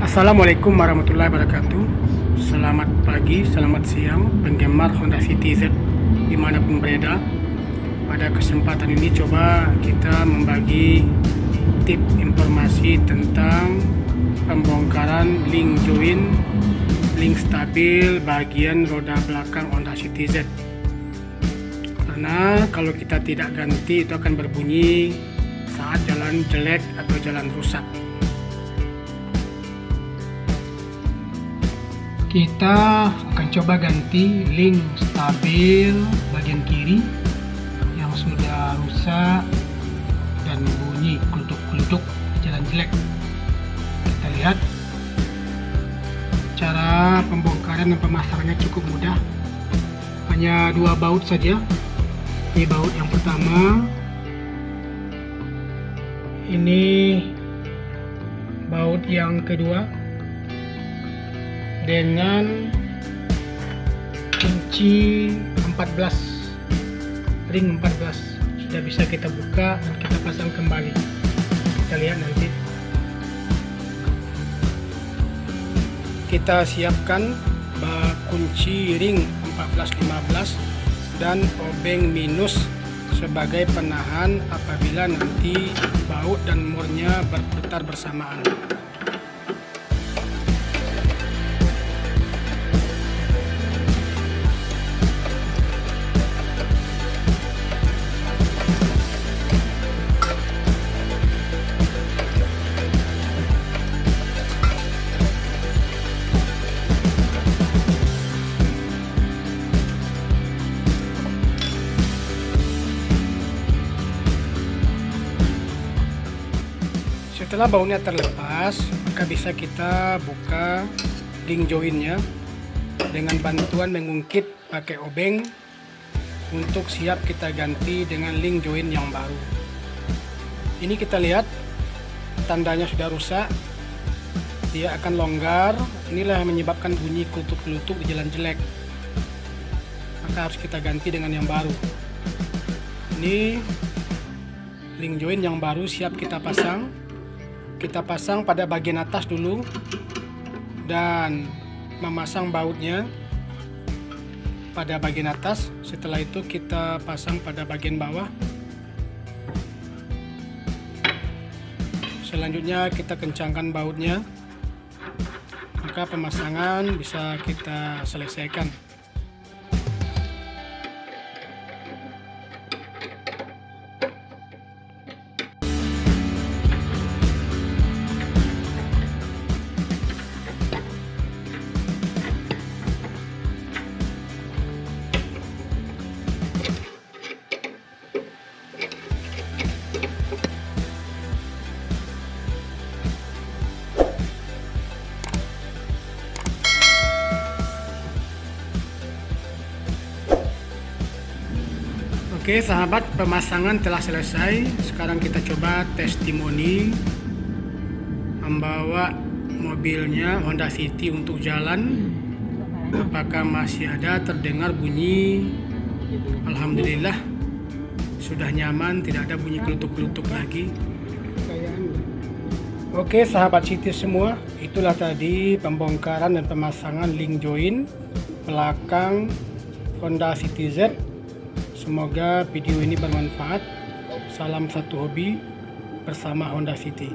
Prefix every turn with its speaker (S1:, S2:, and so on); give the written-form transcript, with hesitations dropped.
S1: Assalamualaikum warahmatullahi wabarakatuh. Selamat pagi, selamat siang penggemar Honda City Z dimanapun berada. Pada kesempatan ini coba kita membagi tip informasi tentang pembongkaran link join, link stabil bagian roda belakang Honda City Z. Karena kalau kita tidak ganti itu akan berbunyi saat jalan jelek atau jalan rusak. Kita akan coba ganti link stabil bagian kiri yang sudah rusak dan bunyi kelutuk-kelutuk jalan jelek. Kita lihat cara pembongkaran dan pemasangannya cukup mudah, hanya 2 baut saja. Ini baut yang pertama, ini baut yang kedua dengan kunci 14, ring 14 sudah bisa kita buka dan kita pasang kembali. Kita lihat nanti. Kita siapkan kunci ring 14-15 dan obeng minus sebagai penahan apabila nanti baut dan murnya berputar bersamaan. Setelah bautnya terlepas, maka bisa kita buka link joinnya dengan bantuan mengungkit pakai obeng untuk siap kita ganti dengan link join yang baru. Ini kita lihat tandanya sudah rusak, dia akan longgar. Inilah yang menyebabkan bunyi kelutuk-kelutuk di jalan jelek, maka harus kita ganti dengan yang baru. Ini link join yang baru siap kita pasang. Kita pasang pada bagian atas dulu dan memasang bautnya pada bagian atas. Setelah itu kita pasang pada bagian bawah. Selanjutnya kita kencangkan bautnya, maka pemasangan bisa kita selesaikan. Oke sahabat, pemasangan telah selesai. Sekarang kita coba testimoni membawa mobilnya Honda City untuk jalan. Apakah masih ada terdengar bunyi? Alhamdulillah sudah nyaman, tidak ada bunyi kelutuk-kelutuk lagi. Oke sahabat City semua, itulah tadi pembongkaran dan pemasangan link join belakang Honda City Z. Semoga video ini bermanfaat. Salam satu hobi bersama Honda City.